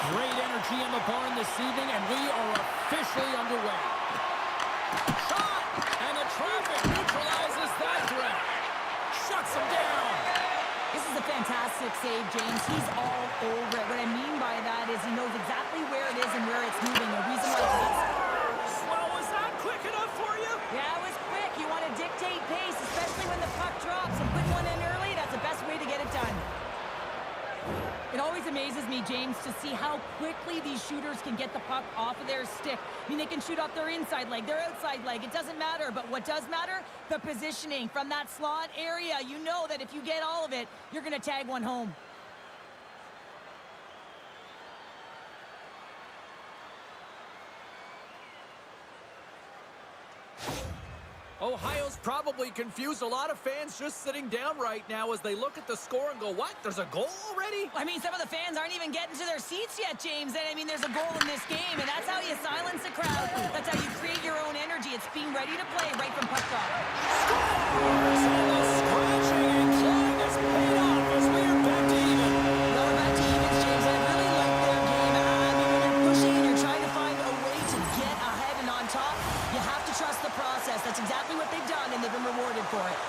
Great energy in the barn this evening, and we are officially underway. Shot! And the traffic neutralizes that threat. Shuts him down. This is a fantastic save, James. He's all over it. What I mean by that is he knows exactly where it is and where it's moving. The reason why it's... Well, was that quick enough for you? Yeah, it was quick. You want to dictate pace, especially when the puck drops. And putting one in early, that's the best way to get it done. It always amazes me, James, to see how quickly these shooters can get the puck off of their stick. I mean, they can shoot off their inside leg, their outside leg. It doesn't matter. But what does matter? The positioning from that slot area. You know that if you get all of it, you're going to tag one home. Ohio's probably confused a lot of fans just sitting down right now as they look at the score and go, what? There's a goal already? I mean, some of the fans aren't even getting to their seats yet, James. And I mean, there's a goal in this game, and that's how you silence a crowd. That's how you create your own energy. It's being ready to play right from puck drop. Scores! And the scratching and clawing has paid off as we are back to even. Well, we're back to even, James. I really like their game. I mean, when you're pushing and you're trying to find a way to get ahead and on top, you have to trust the process. That's exactly what they've done, and they've been rewarded for it.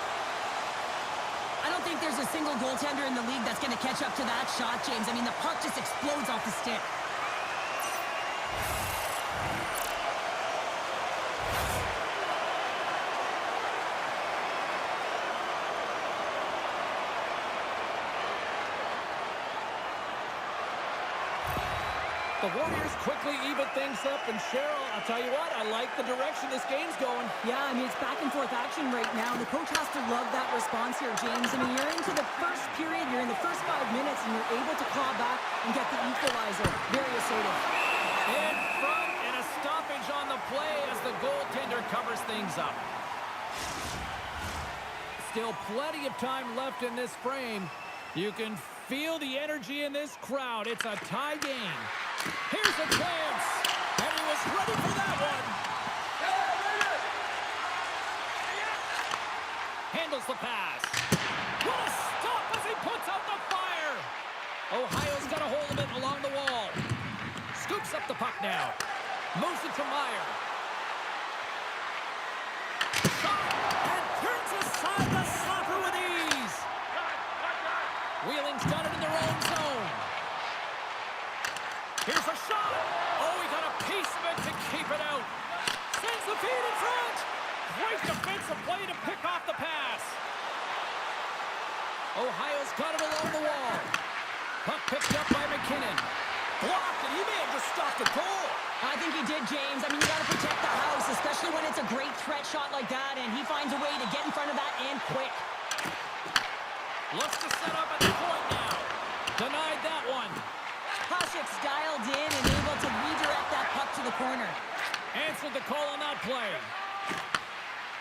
I don't think there's a single goaltender in the league that's going to catch up to that shot, James. I mean, the puck just explodes off the stick. The Warriors quickly even things up, and Cheryl, I'll tell you what, I like the direction this game's going. Yeah, I mean, it's back and forth action right now. The coach has to love that response here, James. I mean, you're into the first period, you're in the first 5 minutes, and you're able to claw back and get the equalizer. Very assertive. In front, and a stoppage on the play as the goaltender covers things up. Still plenty of time left in this frame. You can feel the energy in this crowd. It's a tie game. Here's a chance, and he was ready for that one. Handles the pass. What a stop as he puts out the fire. Ohio's got a hold of it along the wall. Scoops up the puck now. Moves it to Meyer. Shot, and turns aside the slapper with ease. Wheeling's done it in their own zone. Here's a shot. Oh, he got a piece of it to keep it out. Sends the feed in front. Great defensive play to pick off the pass. Ohio's got it along the wall. Puck picked up by McKinnon. Blocked, and he may have just stopped a goal. I think he did, James. I mean, you got to protect the house, especially when it's a great threat shot like that, and he finds a way to get in front of that and quick. Looks to set up at the point now. Denied that one. Hasek's dialed in and able to redirect that puck to the corner. Answered the call on that play.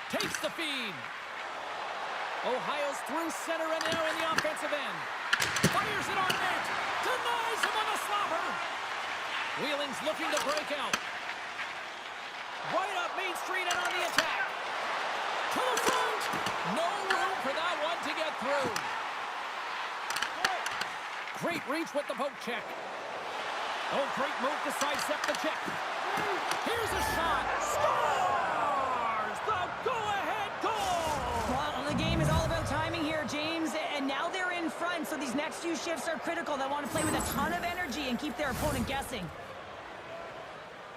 Takes the feed. Ohio's through center and now in the offensive end. Fires it on net. Denies him on the slapper. Wheeling's looking to break out. Right up Main Street and on the attack. To the front. No room for that one to get through. Great reach with the poke check. Oh, great move to sidestep the check. Here's a shot. Scores! The go-ahead goal! Well, the game is all about timing here, James, and now they're in front, so these next few shifts are critical. They want to play with a ton of energy and keep their opponent guessing.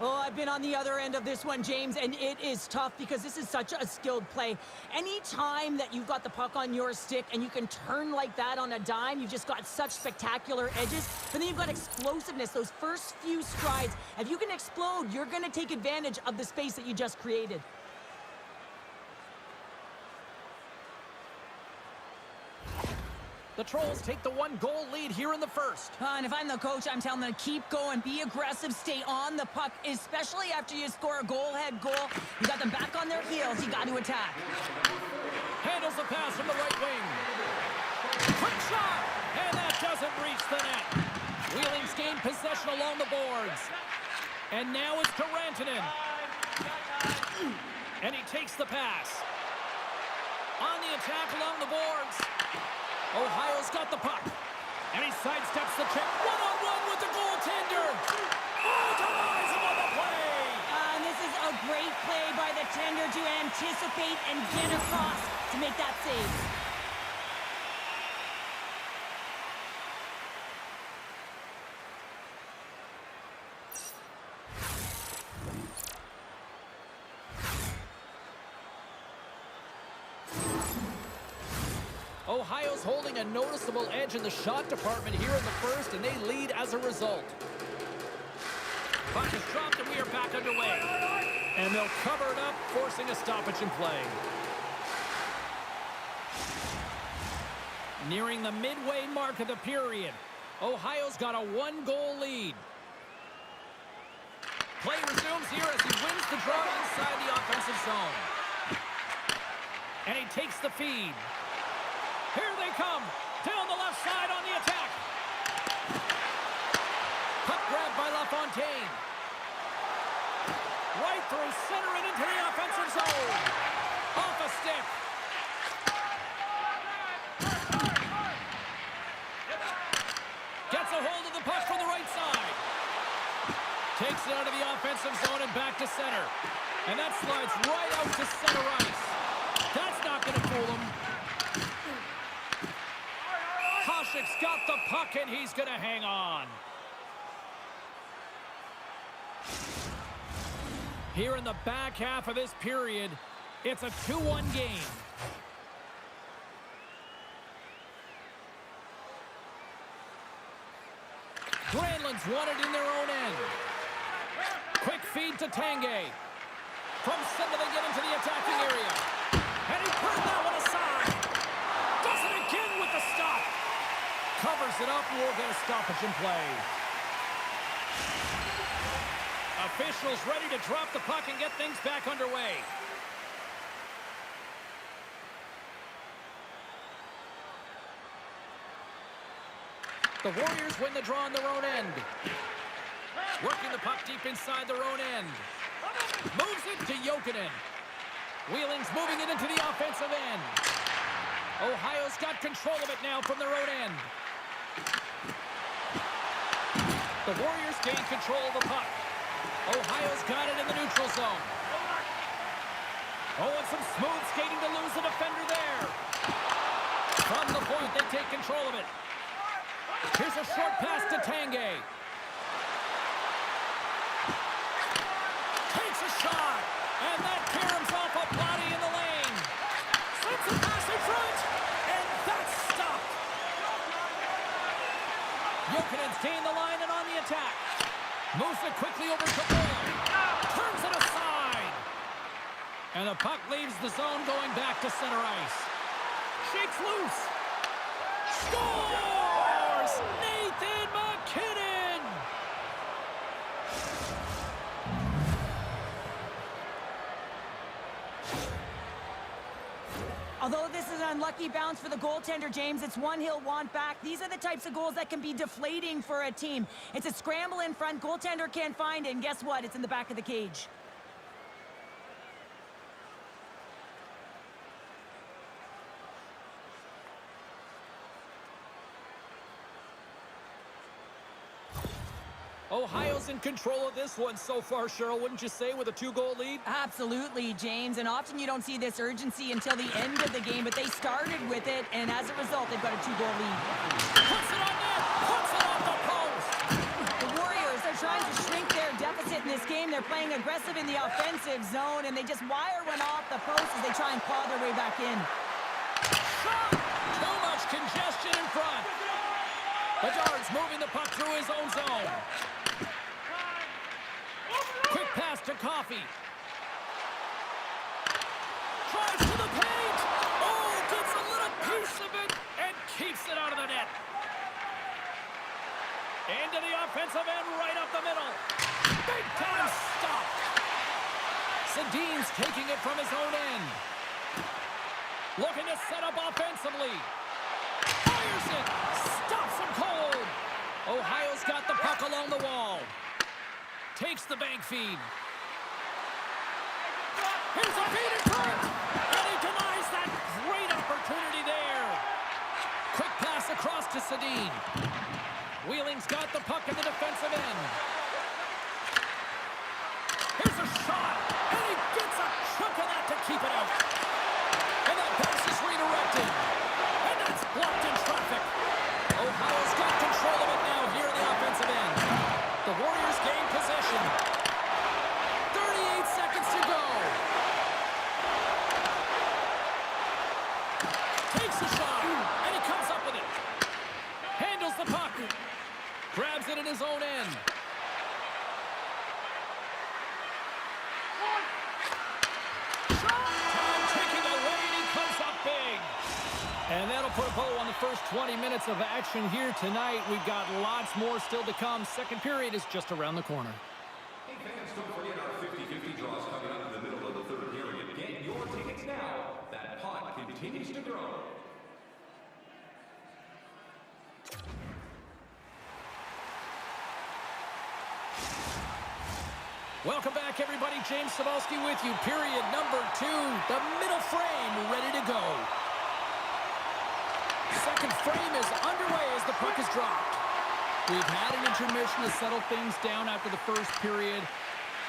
Oh, I've been on the other end of this one, James, and it is tough because this is such a skilled play. Any time that you've got the puck on your stick and you can turn like that on a dime, you've just got such spectacular edges. But then you've got explosiveness, those first few strides. If you can explode, you're going to take advantage of the space that you just created. The Trolls take the 1-goal lead here in the first. And if I'm the coach, I'm telling them to keep going, be aggressive, stay on the puck, especially after you score a goal-head goal. You got them back on their heels. You got to attack. Handles the pass from the right wing. Quick shot, and that doesn't reach the net. Wheeling's gained possession along the boards. And now it's to Rantanen. And he takes the pass. On the attack along the boards. Ohio's got the puck. And he sidesteps the check. One-on-one with the goaltender. make that save. Ohio's holding a noticeable edge in the shot department here in the first, and they lead as a result. Puck is dropped, and we are back underway. And they'll cover it up, forcing a stoppage in play. Nearing the midway mark of the period, Ohio's got a one-goal lead. Play resumes here as he wins the draw inside the offensive zone. And he takes the feed. Here they come, down the left side on the attack. Puck grabbed by LaFontaine. Right through center and into the offensive zone. Off a stick. Gets a hold of the puck from the right side. Takes it out of the offensive zone and back to center. And that slides right out to center ice. That's not going to fool him. Koshik's got the puck, and he's going to hang on. Here in the back half of this period, it's a 2-1 game. Granlund's won it in their own end. Quick feed to Tanguay. From center they get into the attacking area. And he put that one aside. Does it again with the stop. Covers it up, and we'll get a stoppage in play. Officials ready to drop the puck and get things back underway. The Warriors win the draw on their own end. Working the puck deep inside their own end. Moves it to Jokinen. Wheeling's moving it into the offensive end. Ohio's got control of it now from their own end. The Warriors gain control of the puck. Ohio's got it in the neutral zone. Oh, and some smooth skating to lose the defender there. From the point, they take control of it. Here's a short pass to Tanguay. Takes a shot, and that caroms off a body in the lane. Sends a pass in front, and that's stopped. Jokinen's gained the line and on the attack. Moves it quickly over to Bokin. Turns it aside. And the puck leaves the zone going back to center ice. Shakes loose. Scores! Nathan MacKinnon! Although this is an unlucky bounce for the goaltender, James, it's one he'll want back. These are the types of goals that can be deflating for a team. It's a scramble in front, goaltender can't find it, and guess what? It's in the back of the cage. Ohio's in control of this one so far, Cheryl, wouldn't you say, with a 2-goal lead? Absolutely, James, and often you don't see this urgency until the end of the game, but they started with it, and as a result, they've got a 2-goal lead. Puts it on net! Puts it off the post! The Warriors are trying to shrink their deficit in this game. They're playing aggressive in the offensive zone, and they just wire one off the post as they try and claw their way back in. Shot! Too much congestion in front. Bedard's moving the puck through his own zone. Quick pass to Coffey. Drives to the paint. Oh, gets a little piece of it and keeps it out of the net. Into the offensive end, right up the middle. Big time stop. Sedin's taking it from his own end. Looking to set up offensively. Fires it. Stops him cold. Ohio's got the puck along the wall. Takes the bank feed. Here's a feed in front. And he denies that great opportunity there. Quick pass across to Sedin. Wheeling's got the puck in the defensive end. Here's a shot. And he gets a chunk of that to keep it out. And that pass is moves it in his own end. Taking away, and he comes up big. And that'll put a bow on the first 20 minutes of action here tonight. We've got lots more still to come. Second period is just around the corner. Hey fans, don't forget our 50-50 draws coming up in the middle of the third period. Get your tickets now. That pot continues to grow. Welcome back, everybody. James Cebulski with you. Period number 2. The middle frame ready to go. Second frame is underway as the puck is dropped. We've had an intermission to settle things down after the first period.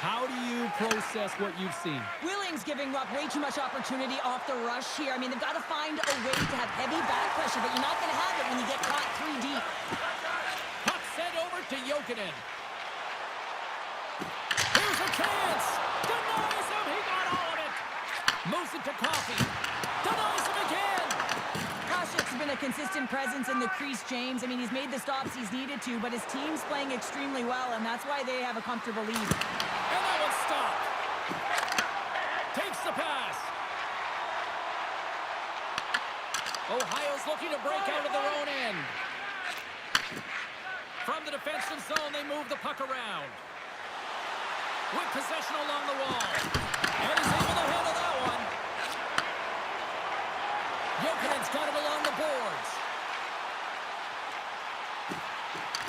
How do you process what you've seen? Wheeling's giving up way too much opportunity off the rush here. I mean, they've got to find a way to have heavy back pressure, but you're not going to have it when you get caught 3 deep. Puck sent over to Bokin. Here's a chance. Denies him. He got all of it. Moves it to Coffee. Denies him again. Koshik's been a consistent presence in the crease, James. I mean, he's made the stops he's needed to, but his team's playing extremely well, and that's why they have a comfortable lead. And that one's stopped. Takes the pass. Ohio's looking to break out of their own end. From the defensive zone, they move the puck around. With possession along the wall. And he's able to handle that one. Jokinen's got it along the boards.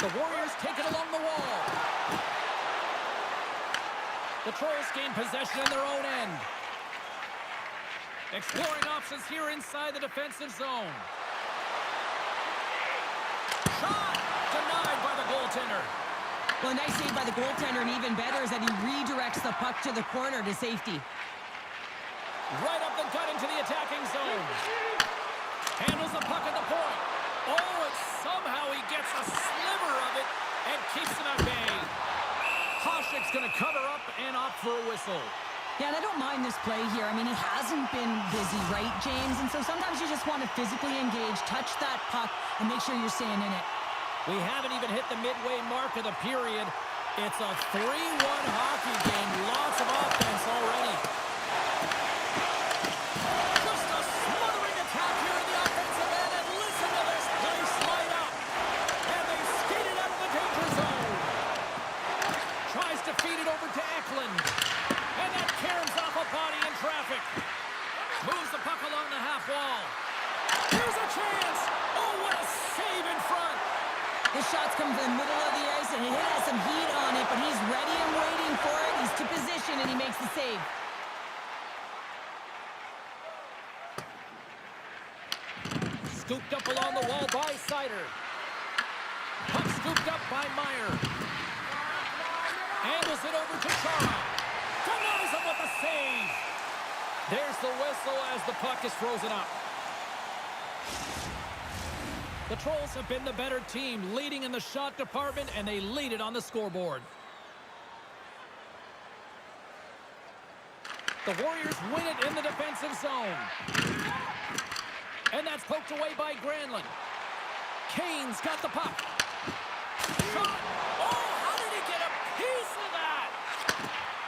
The Warriors take it along the wall. The Trolls gain possession in their own end. Exploring options here inside the defensive zone. Shot! Denied by the goaltender. Well, a nice save by the goaltender, and even better is that he redirects the puck to the corner to safety. Right up the gut into the attacking zone. Handles the puck at the point. Oh, and somehow he gets a sliver of it and keeps him at bay. Koshik's going to cover up and opt for a whistle. Yeah, and I don't mind this play here. I mean, he hasn't been busy, right, James? And so sometimes you just want to physically engage, touch that puck, and make sure you're staying in it. We haven't even hit the midway mark of the period. It's a 3-1 hockey game. Lots of offense already. Just a smothering attack here in the offensive end, and listen to this place light up. And they skate it out of the danger zone. Tries to feed it over to Eklund. And that caroms off a body in traffic. Moves the puck along the half wall. Here's a chance. Oh, what a save in front. His shots come from the middle of the ice, and it has some heat on it, but he's ready and waiting for it. He's to position, and he makes the save. Scooped up along the wall by Sider. Puck scooped up by Meyer. Handles it over to Chara. Denies him with a save. There's the whistle as the puck is frozen up. The Trolls have been the better team, leading in the shot department, and they lead it on the scoreboard. The Warriors win it in the defensive zone. And that's poked away by Granlund. Kane's got the puck. Shot! Oh, how did he get a piece of that?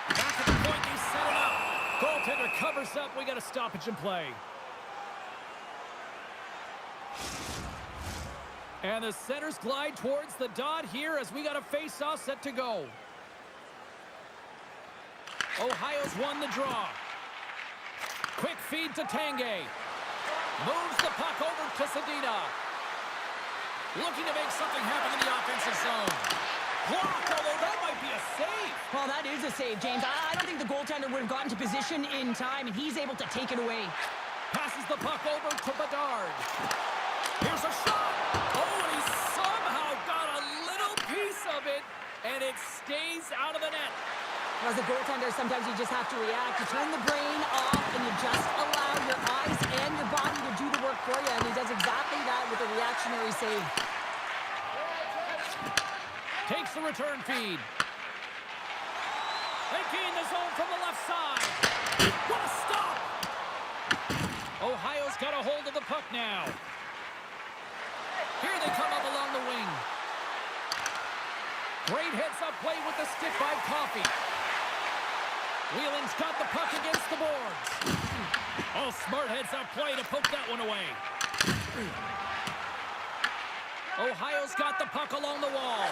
Back at the point, he set it up. Goaltender covers up. We got a stoppage in play. And the centers glide towards the dot here as we got a face-off set to go. Ohio's won the draw. Quick feed to Tanguay. Moves the puck over to Sedina. Looking to make something happen in the offensive zone. Blocked, although that might be a save. Well, that is a save, James. I don't think the goaltender would have gotten to position in time, and he's able to take it away. Passes the puck over to Bedard. Here's a shot. Oh, and he somehow got a little piece of it, and it stays out of the net. As a goaltender, sometimes you just have to react. You turn the brain off, and you just allow your eyes and your body to do the work for you, and he does exactly that with a reactionary save. Takes the return feed. They gain the zone from the left side. What a stop! Ohio's got a hold of the puck now. Here they come up along the wing. Great heads-up play with the stick by Coffey. Wheeling's got the puck against the boards. Oh, smart heads-up play to poke that one away. Ohio's got the puck along the wall.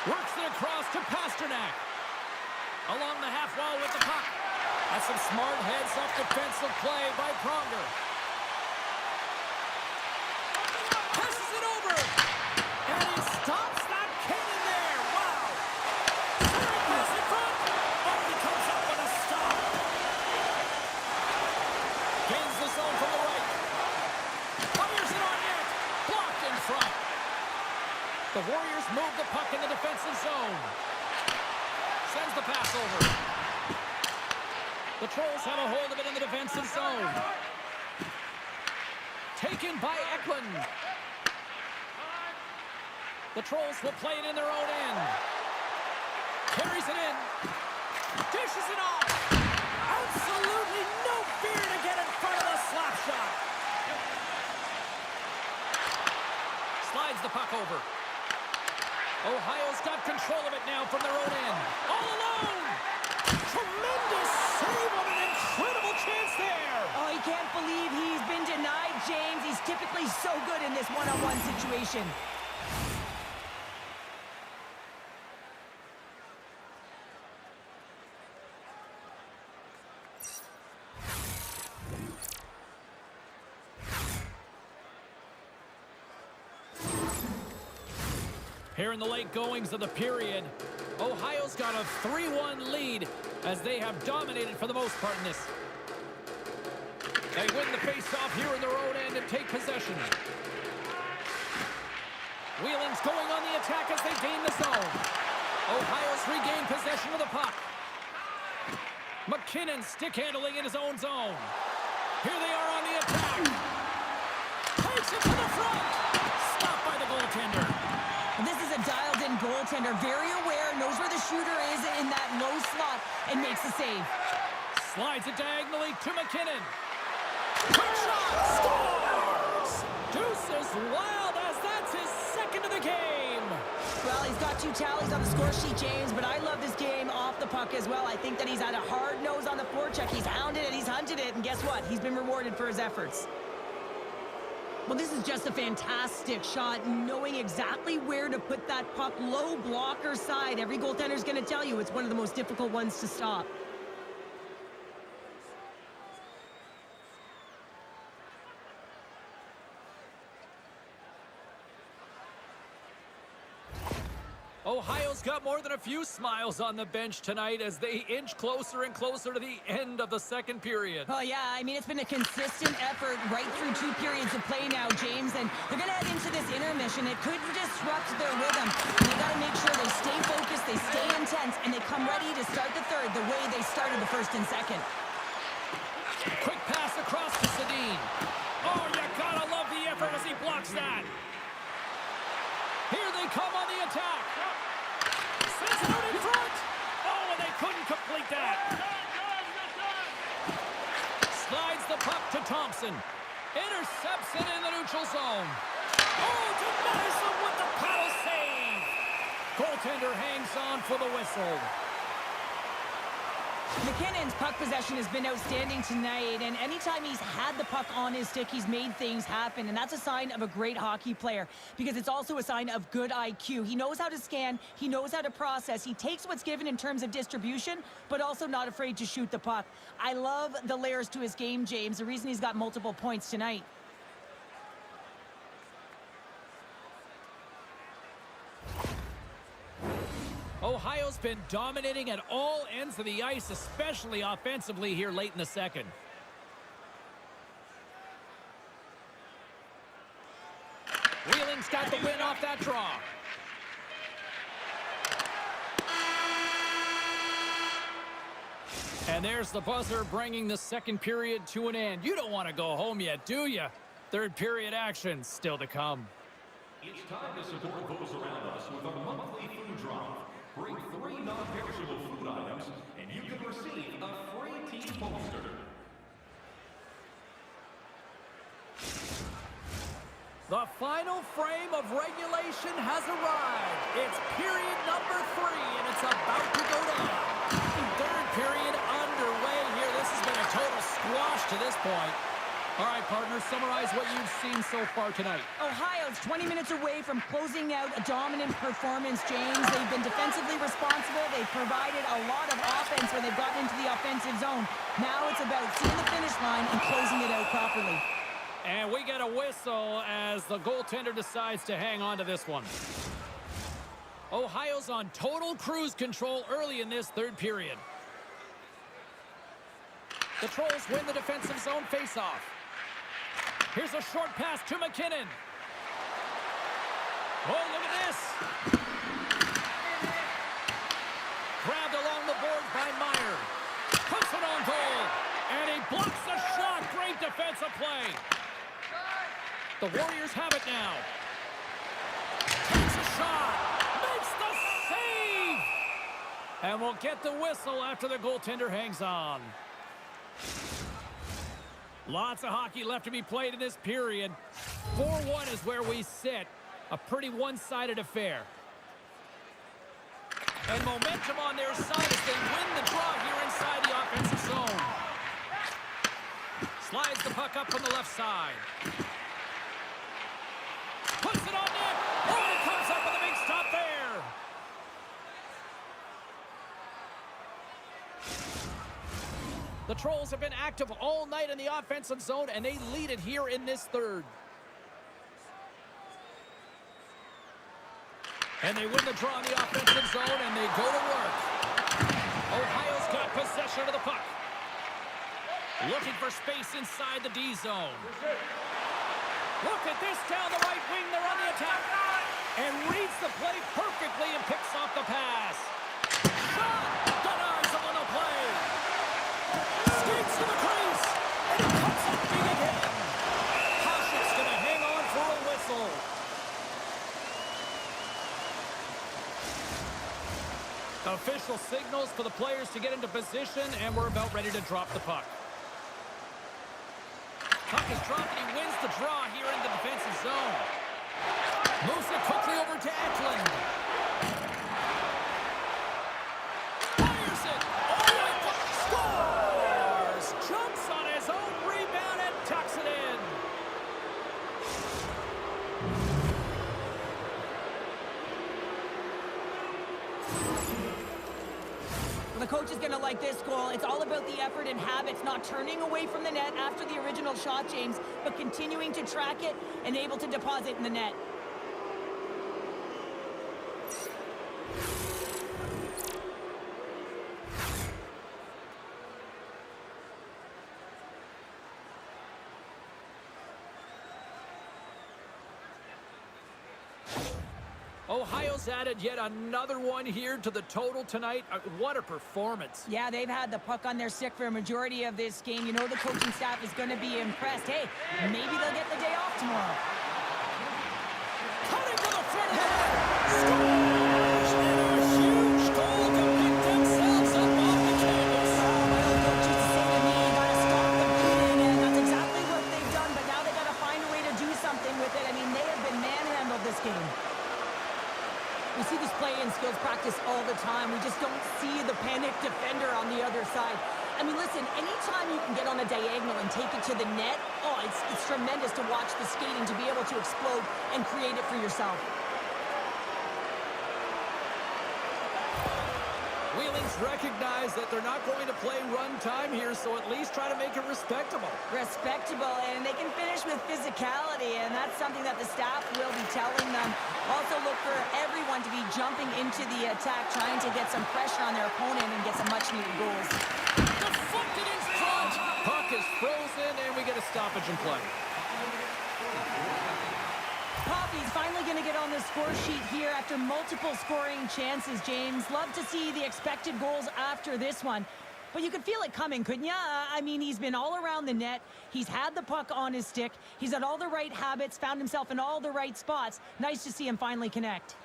Works it across to Pasternak. Along the half wall with the puck. That's some smart heads-up defensive play by Pronger. Passes it over. And he stops that cannon there. Wow. Centering pass in front. Oh, he comes up with a stop. Gains the zone from the right. Fires it on net. Blocked in front. The Warriors move the puck in the defensive zone. Sends the pass over. The Trolls have a hold of it in the defensive zone. Taken by Eklund. The Trolls will play it in their own end. Carries it in. Dishes it off. Absolutely no fear to get in front of the slap shot. Slides the puck over. Ohio's got control of it now from their own end. All alone! Tremendous save on an incredible chance there! Oh, he can't believe he's been denied, James. He's typically so good in this one-on-one situation. Here in the late goings of the period, Ohio's got a 3-1 lead as they have dominated for the most part in this. They win the faceoff here in their own end and take possession. Wheeling's going on the attack as they gain the zone. Ohio's regained possession of the puck. McKinnon stick handling in his own zone. Here they are on the attack. Takes it to the front. Stopped by the goaltender. This is a dialed-in goaltender, very aware, knows where the shooter is in that low slot, and makes the save. Slides it diagonally to McKinnon. Quick shot! Scores! Deuce is wild as that's his second of the game. Well, he's got 2 tallies on the score sheet, James, but I love this game off the puck as well. I think that he's had a hard nose on the forecheck. He's hounded it, he's hunted it, and guess what? He's been rewarded for his efforts. Well, this is just a fantastic shot, knowing exactly where to put that puck low blocker side. Every goaltender's going to tell you it's one of the most difficult ones to stop. Ohio's got more than a few smiles on the bench tonight as they inch closer and closer to the end of the second period. Oh, yeah, I mean, it's been a consistent effort right through 2 periods of play now, James, and they're going to head into this intermission. It could disrupt their rhythm. They got to make sure they stay focused, they stay intense, and they come ready to start the third the way they started the first and second. Quick pass across to Sedin. Oh, you gotta love the effort as he blocks that. Here they come on the attack. Sends it out in front. Oh, and they couldn't complete that. Slides the puck to Thompson. Intercepts it in the neutral zone. Oh, denies them with the paddle save. Goaltender hangs on for the whistle. McKinnon's puck possession has been outstanding tonight, and anytime he's had the puck on his stick, he's made things happen, and that's a sign of a great hockey player because it's also a sign of good IQ. He knows how to scan, he knows how to process, he takes what's given in terms of distribution, but also not afraid to shoot the puck. I love the layers to his game, James, the reason he's got multiple points tonight. Ohio's been dominating at all ends of the ice, especially offensively here late in the second. Wheeling's got the win off that draw. And there's the buzzer bringing the second period to an end. You don't want to go home yet, do you? Third period action still to come. It's time to support those around us with our monthly food drive. Bring 3 non-perishable food items, and you can receive a free team poster. The final frame of regulation has arrived. It's period number free, and it's about to go down. Third period underway here. This has been a total squash to this point. All right, partner, summarize what you've seen so far tonight. Ohio's 20 minutes away from closing out a dominant performance, James. They've been defensively responsible. They've provided a lot of offense when they've gotten into the offensive zone. Now it's about seeing the finish line and closing it out properly. And we get a whistle as the goaltender decides to hang on to this one. Ohio's on total cruise control early in this third period. The Trolls win the defensive zone faceoff. Here's a short pass to McKinnon. Oh, look at this. Grabbed along the boards by Meyer. Puts it on goal. And he blocks the shot. Great defensive play. The Warriors have it now. Takes a shot. Makes the save. And we'll get the whistle after the goaltender hangs on. Lots of hockey left to be played in this period. 4-1 is where we sit. A pretty one-sided affair. And momentum on their side as they win the draw here inside the offensive zone. Slides the puck up from the left side. Puts it on net. Oh, and it comes up with a big stop there. The Trolls have been active all night in the offensive zone, and they lead it here in this third. And they win the draw in the offensive zone, and they go to work. Ohio's got possession of the puck. Looking for space inside the D zone. Look at this down the right wing. They're on the attack. And reads the play perfectly and picks off the pass. Shot! Denies him on the play. Skates to the crease. And it comes up big again. Hasek's going to hang on for a whistle. Official signals for the players to get into position, and we're about ready to drop the puck. Puck is dropped, and he wins the draw here in the defensive zone. Moves it quickly over to Eklund. Fires it. Oh, and scores! Jumps on his own rebound and tucks it in. The coach is going to like this goal. It's all about the effort and habits, not turning away from the net after the original shot, James, but continuing to track it and able to deposit in the net. Ohio's added yet another one here to the total tonight. What a performance. Yeah, they've had the puck on their stick for a majority of this game. You know the coaching staff is going to be impressed. Hey, maybe they'll get the day off tomorrow. Cutting to the front of the net. Scores! And a huge goal to pick themselves up off the canvas. My old coach used to say to me, you got to stop the bleeding, and that's exactly what they've done, but now they got to find a way to do something with it. I mean, they have been manhandled this game. We see this play in skills practice all the time. We just don't see the panic defender on the other side. I mean, listen, anytime you can get on a diagonal and take it to the net, oh, it's tremendous to watch the skating, to be able to explode and create it for yourself. Wheeling's recognize that they're not going to play run time here, so at least try to make it respectable. Respectable, and they can finish with physicality, and that's something that the staff will be telling them. Also look for everyone to be jumping into the attack, trying to get some pressure on their opponent and get some much-needed goals. Deflected in front. Puck is frozen, and we get a stoppage in play. Poppy's finally going to get on the score sheet here after multiple scoring chances, James. Love to see the expected goals after this one. But you could feel it coming, couldn't you? I mean, he's been all around the net. He's had the puck on his stick. He's had all the right habits, found himself in all the right spots. Nice to see him finally connect.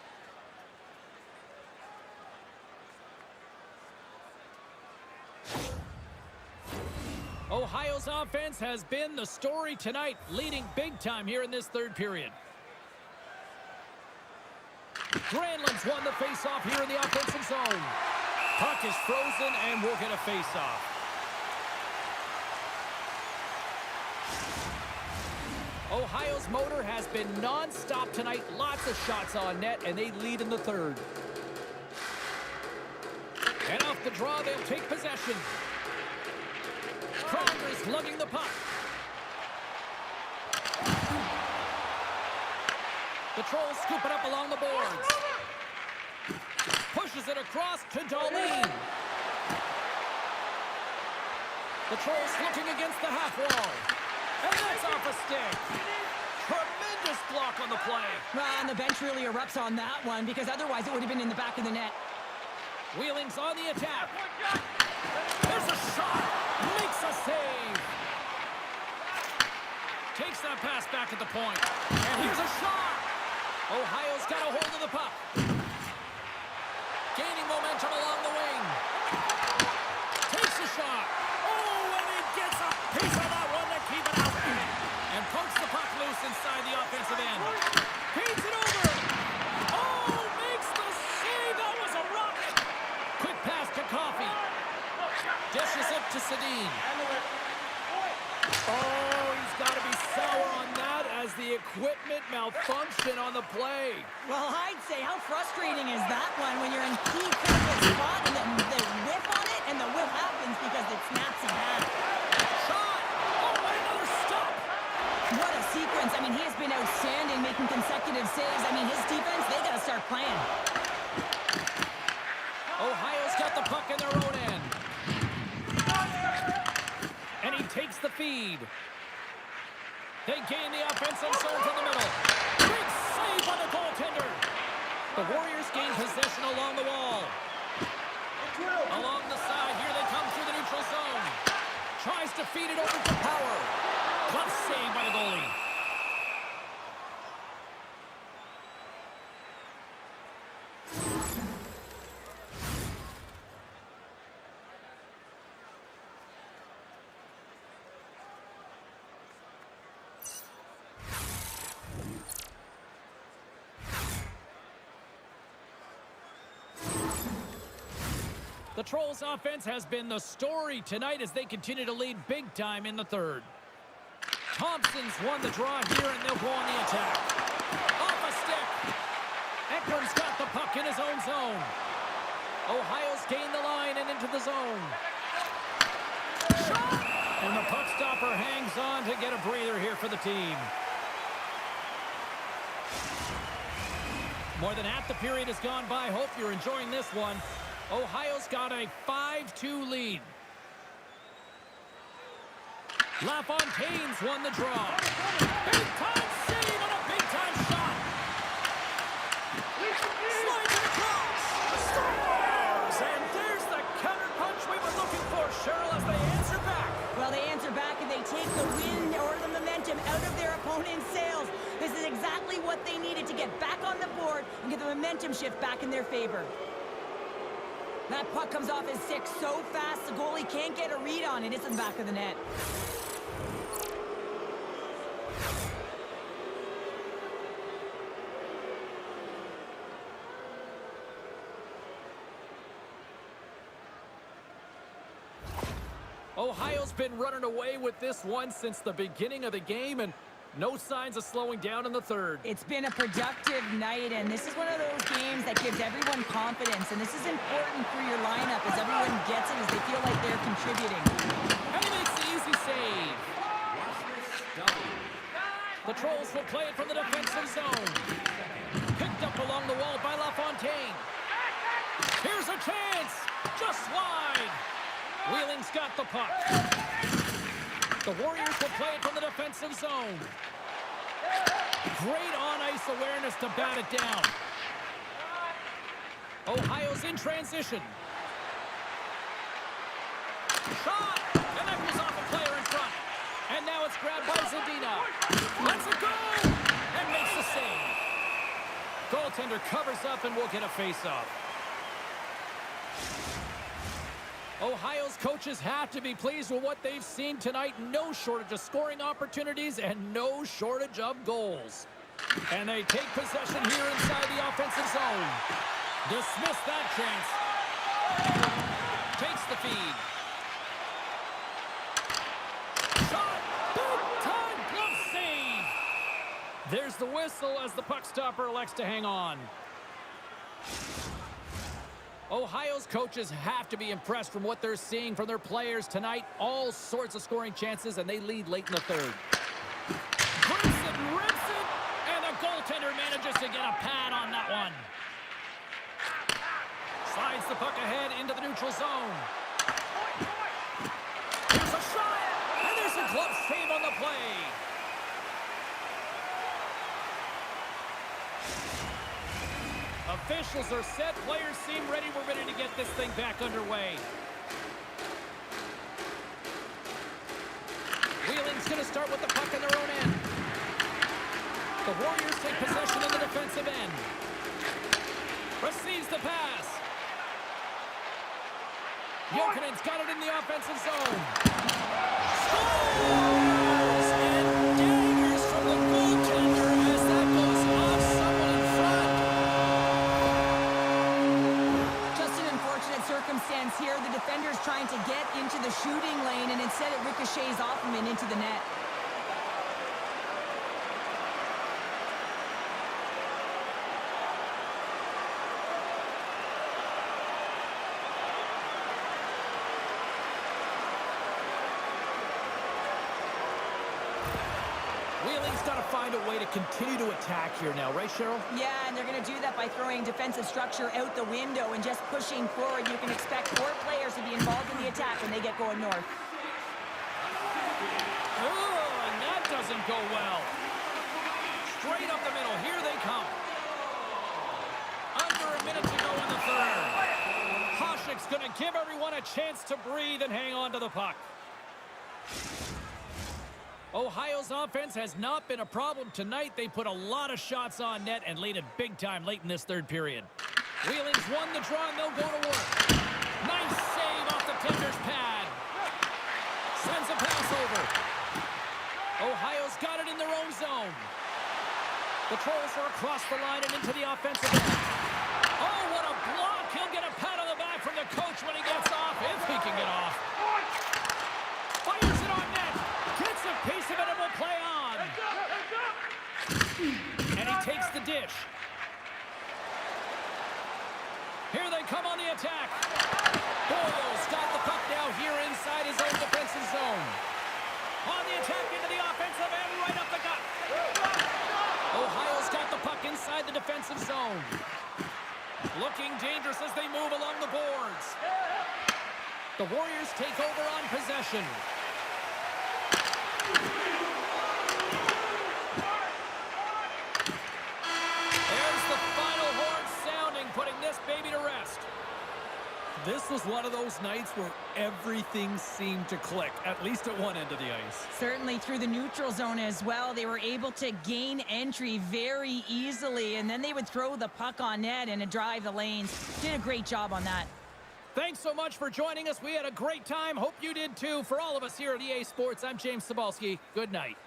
Ohio's offense has been the story tonight, leading big time here in this third period. Granlund's won the face-off here in the offensive zone. Puck is frozen, and we'll get a face-off. Ohio's motor has been non-stop tonight. Lots of shots on net, and they lead in the third. And off the draw, they'll take possession. Congress lugging the puck. The Trolls scoop it up along the boards. Pushes it across to Darlene. The Trolls looking against the half wall. And that's off a stick. Tremendous block on the play. And the bench really erupts on that one because otherwise it would have been in the back of the net. Wheeling's on the attack. There's a shot. Makes a save. Takes that pass back at the point. And here's a shot. Ohio's got a hold of the puck. Gaining momentum along the wing. Takes a shot. Oh, and he gets a piece of that one to keep it out. And pokes the puck loose inside the offensive end. Feeds it over. Oh, makes the save. That was a rocket. Quick pass to Coffey. Dishes it to Sedin. Oh, he's got to be sour on that as the equipment malfunction on the play. Well, I'd say, how frustrating is that one when you're in key critical spot and then they whiff on it and the whiff happens because it snaps in half. Shot! Oh, what another stop! What a sequence. I mean, he has been outstanding making consecutive saves. I mean, his defense, they got to start playing. Ohio's got the puck in their own end. And he takes the feed. They gain the offensive zone to the middle. Big save by the goaltender. The Warriors gain possession along the wall. Along the side, here they come through the neutral zone. Tries to feed it over to Power. Glove save by the goalie. The Trolls' offense has been the story tonight as they continue to lead big time in the third. Thompson's won the draw here, and they'll go on the attack. Off a stick. Ekman's got the puck in his own zone. Ohio's gained the line and into the zone. Shot! And the puck stopper hangs on to get a breather here for the team. More than half the period has gone by. Hope you're enjoying this one. Ohio's got a 5-2 lead. LaFontaine's won the draw. Big-time save and a big-time shot. Slides it across. Scores! And there's the counter-punch we were looking for, Cheryl, as they answer back. Well, they answer back and they take the wind or the momentum out of their opponent's sails. This is exactly what they needed to get back on the board and get the momentum shift back in their favor. That puck comes off his stick so fast, the goalie can't get a read on it. It's in the back of the net. Ohio's been running away with this one since the beginning of the game, and no signs of slowing down in the third. It's been a productive night, and this is one of those games that gives everyone confidence, and this is important for your lineup as everyone gets it, as they feel like they're contributing. And he makes the easy save. The Trolls will play it from the defensive zone. Picked up along the wall by LaFontaine. Here's a chance. Just wide. Wheeling's got the puck. The Warriors will play it from the defensive zone. Great on-ice awareness to bat it down. Ohio's in transition. Shot! And that goes off a player in front. And now it's grabbed by Zadina. Lets it go! And makes the save. Goaltender covers up and will get a face-off. Ohio's coaches have to be pleased with what they've seen tonight. No shortage of scoring opportunities and no shortage of goals. And they take possession here inside the offensive zone. Dismiss that chance. Takes the feed. Shot! Big time glove save! There's the whistle as the puck stopper elects to hang on. Ohio's coaches have to be impressed from what they're seeing from their players tonight. All sorts of scoring chances, and they lead late in the third. Grips it, rips it, and the goaltender manages to get a pad on that one. Slides the puck ahead into the neutral zone. Here's a shot, and there's a glove save on the play. Officials are set. Players seem ready. We're ready to get this thing back underway. Wheeling's going to start with the puck in their own end. The Warriors take possession in the defensive end. Receives the pass. Jokinen's got it in the offensive zone. Scores! And daggers from the goaltender as that goes off someone in front. Just an unfortunate circumstance here. The defender's trying to get into the shooting lane, and instead it ricochets off him and into the net. Wheeling's got to find a way to continue to attack here now, right, Cheryl? Yeah, and they're going to do that by throwing defensive structure out the window and just pushing forward. You can expect 4 players to be involved in the attack when they get going north. Oh, and that doesn't go well. Straight up the middle. Here they come. Under a minute to go in the third. Koshik's going to give everyone a chance to breathe and hang on to the puck. Ohio's offense has not been a problem tonight. They put a lot of shots on net and laid it big time late in this third period. Wheeling's won the draw, and they'll go to work. Nice save off the tender's pad. Sends a pass over. Ohio's got it in their own zone. The Trolls are across the line and into the offensive end. Oh, what a block. He'll get a pat on the back from the coach when he gets off, if he can get off. Fires it on net. Gets a piece of it and will play on. And he takes the dish. Here they come on the attack. Boyle's got the puck now here inside his own defensive zone. On the attack into the offensive end, right up the gut. Ohio's got the puck inside the defensive zone. Looking dangerous as they move along the boards. The Warriors take over on possession. There's the final horn sounding, putting this baby to rest. This was one of those nights where everything seemed to click, at least at one end of the ice. Certainly through the neutral zone as well. They were able to gain entry very easily, and then they would throw the puck on net and drive the lanes. Did a great job on that. Thanks so much for joining us. We had a great time. Hope you did too. For all of us here at EA Sports, I'm James Cebulski. Good night.